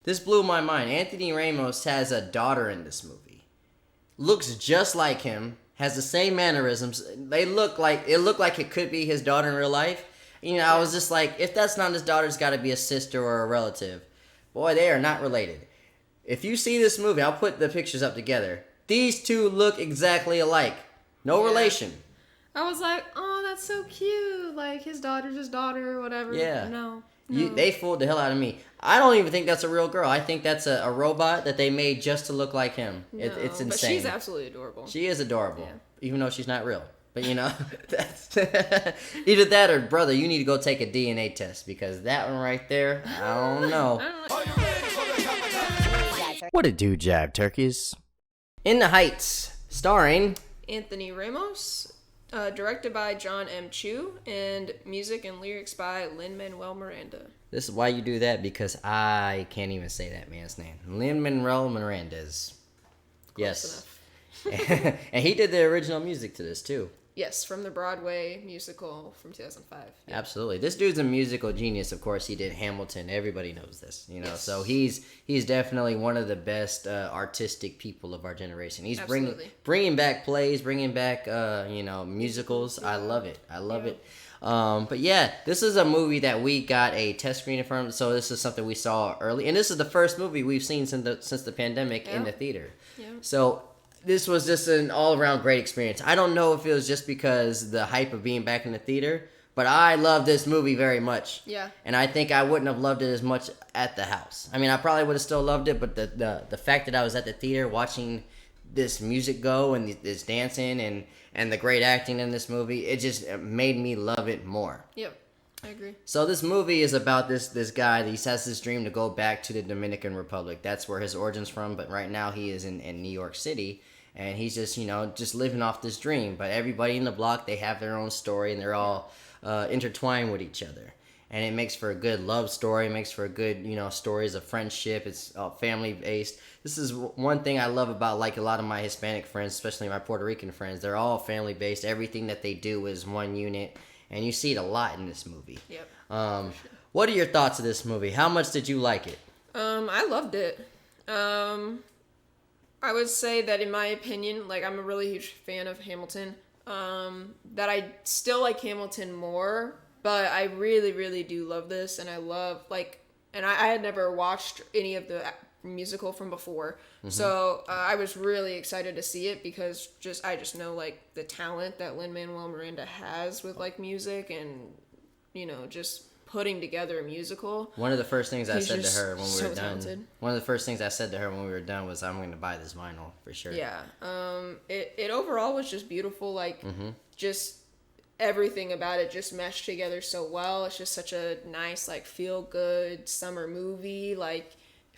This blew my mind. Anthony Ramos has a daughter in this movie. Looks just like him. Has the same mannerisms. It looked like it could be his daughter in real life. I was just like, if that's not his daughter, it's got to be a sister or a relative. Boy, they are not related. If you see this movie, I'll put the pictures up together. These two look exactly alike. No relation. I was like, oh, that's so cute. Like, his daughter's his daughter or whatever. Yeah. No. They fooled the hell out of me. I don't even think that's a real girl. I think that's a robot that they made just to look like him. It's insane. But she's absolutely adorable. She is adorable, even though she's not real. But that's either that or brother, you need to go take a DNA test because that one right there, I don't know. What it do, Jab Turkeys? In the Heights, starring Anthony Ramos, directed by John M. Chu, and music and lyrics by Lin-Manuel Miranda. This is why you do that, because I can't even say that man's name. Lin-Manuel Miranda's. Yes. And he did the original music to this, too. Yes, from the Broadway musical from 2005. Yeah. Absolutely. This dude's a musical genius. Of course, he did Hamilton. Everybody knows this, Yes. So he's definitely one of the best artistic people of our generation. He's bringing back plays, bringing back musicals. I love it. But yeah, this is a movie that we got a test screening from. So this is something we saw early, and this is the first movie we've seen since the pandemic in the theater. Yeah. So this was just an all-around great experience. I don't know if it was just because the hype of being back in the theater, but I love this movie very much. Yeah. And I think I wouldn't have loved it as much at the house. I mean, I probably would have still loved it, but the fact that I was at the theater watching this music go and this dancing and the great acting in this movie, it just made me love it more. Yep. I agree. So this movie is about this guy. He has this dream to go back to the Dominican Republic. That's where his origin's from. But right now he is in New York City, and he's just living off this dream. But everybody in the block, they have their own story, and they're all intertwined with each other. And it makes for a good love story. It makes for a good stories of friendship. It's family based. This is one thing I love about like a lot of my Hispanic friends, especially my Puerto Rican friends. They're all family based. Everything that they do is one unit. And you see it a lot in this movie. Yep. What are your thoughts of this movie? How much did you like it? I loved it. I would say that in my opinion, like I'm a really huge fan of Hamilton. That I still like Hamilton more, but I really, really do love this, and I love and I had never watched any of the musical from before, so I was really excited to see it because I just know like the talent that Lin-Manuel Miranda has with like music and just putting together a musical. One of the first things I said to her when we were done. Talented. One of the first things I said to her when we were done was, "I'm going to buy this vinyl for sure." Yeah. It overall was just beautiful. Like just everything about it just meshed together so well. It's just such a nice like feel good summer movie. Like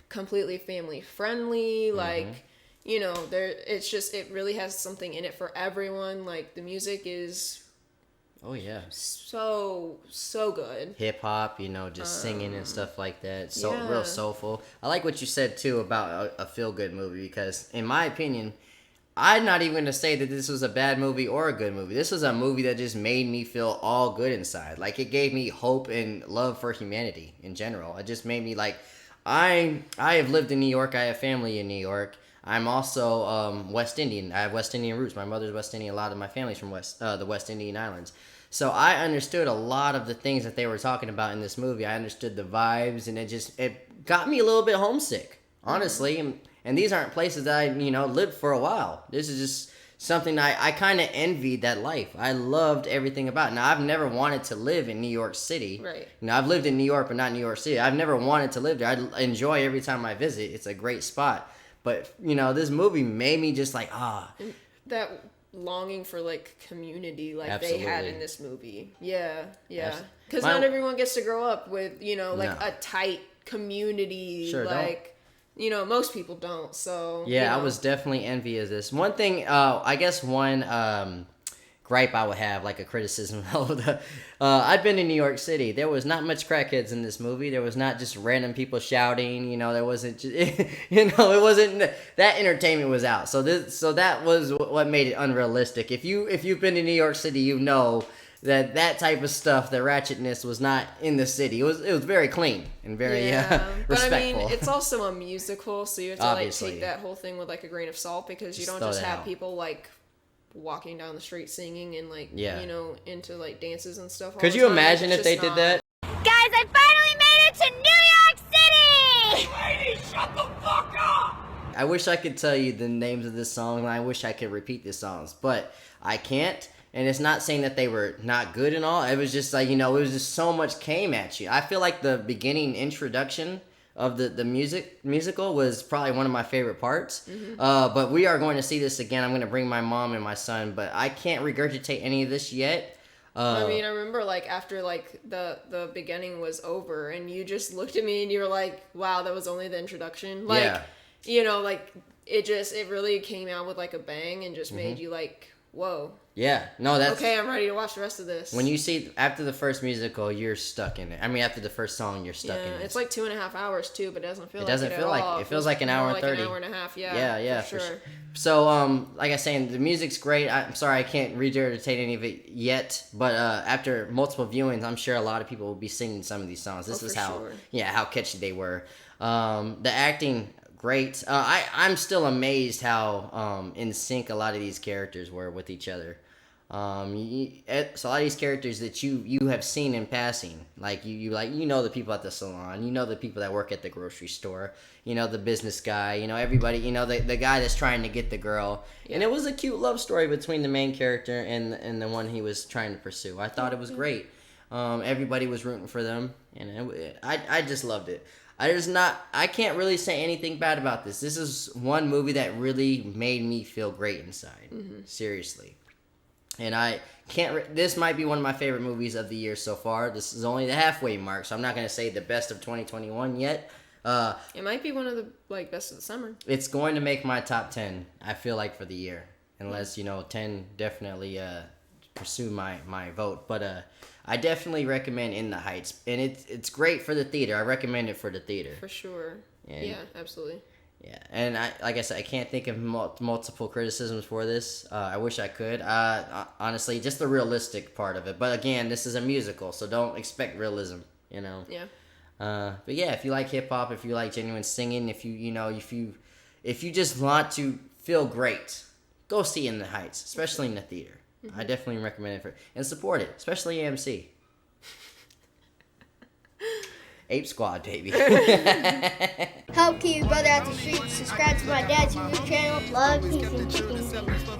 completely family friendly. Like it really has something in it for everyone. Like the music is. Oh yeah. So good. Hip hop, just singing and stuff like that. So real soulful. I like what you said too about a feel good movie because in my opinion, I'm not even gonna say that this was a bad movie or a good movie. This was a movie that just made me feel all good inside. Like it gave me hope and love for humanity in general. It just made me like I have lived in New York. I have family in New York. I'm also West Indian. I have West Indian roots. My mother's West Indian. A lot of my family's from the West Indian Islands. So I understood a lot of the things that they were talking about in this movie. I understood the vibes, and it got me a little bit homesick, honestly. And these aren't places that I lived for a while. This is just something I kind of envied that life. I loved everything about it. Now I've never wanted to live in New York City. Right. I've lived in New York, but not New York City. I've never wanted to live there. I enjoy every time I visit. It's a great spot. But this movie made me just like that longing for like community like Absolutely. They had in this movie. Yeah because not everyone gets to grow up with a tight community. Sure like don't. Most people don't, so I was definitely envious of this. One thing I guess one gripe I would have, like a criticism I've been in New York City. There was not much crackheads in this movie. There was not just random people shouting, there wasn't just, it wasn't that entertainment was out. So that was what made it unrealistic. If you've been to New York City, that type of stuff, the ratchetness was not in the city. It was very clean and very But respectful. I mean, it's also a musical, so you have to Obviously. like take that whole thing with like a grain of salt, because you don't throw just that have out. people like walking down the street singing and like Yeah. you know, into like dances and stuff. Could you imagine if they did that? Guys, I finally made it to New York City! Lady, shut the fuck up! I wish I could tell you the names of this song, and I wish I could repeat the songs, but I can't. And it's not saying that they were not good and all. It was just like, you know, it was just so much came at you. I feel like the beginning introduction of the musical was probably one of my favorite parts. But we are going to see this again. I'm going to bring my mom and my son, but I can't regurgitate any of this yet. I mean, I remember like after like the beginning was over, and you just looked at me and you were like, "Wow, that was only the introduction." Like, Yeah. you know, like it really came out with like a bang and just made you like, "Whoa, Yeah, no, that's okay, I'm ready to watch the rest of this." when you see after the first musical, you're stuck in it. I mean, after the first song, you're stuck in it. It's like 2.5 hours too, but it doesn't feel. It doesn't like feel like at all. it feels like an hour and 30. An hour and a half. Yeah. Yeah, for sure. So, like I was saying, the music's great. I'm sorry I can't regurgitate any of it yet, but after multiple viewings, I'm sure a lot of people will be singing some of these songs. This is for how, sure. how catchy they were. The acting, great. I'm still amazed how in sync a lot of these characters were with each other. So a lot of these characters that you have seen in passing, like you know the people at the salon, you know the people that work at the grocery store, you know the business guy, you know everybody, you know the guy that's trying to get the girl, and it was a cute love story between the main character and the one he was trying to pursue. I thought it was great. Everybody was rooting for them, and I just loved it. I can't really say anything bad about this. This is one movie that really made me feel great inside. Seriously. And I can't. This might be one of my favorite movies of the year so far. This is only the halfway mark, so I'm not gonna say the best of 2021 yet. It might be one of the like best of the summer. It's going to make my top 10. I feel like for the year, unless 10 definitely pursue my vote. But I definitely recommend In the Heights, and it's great for the theater. I recommend it for the theater. For sure. And- yeah, absolutely. Yeah, and like I said, I can't think of multiple criticisms for this. I wish I could. Honestly, just the realistic part of it. But again, this is a musical, so don't expect realism. Yeah. But yeah, if you like hip hop, if you like genuine singing, if you just want to feel great, go see In the Heights, especially in the theater. I definitely recommend it and support it, especially AMC. Ape Squad, baby. Help keep your brother out the streets. Subscribe to my dad's YouTube channel. Love, peace, and chicken feet.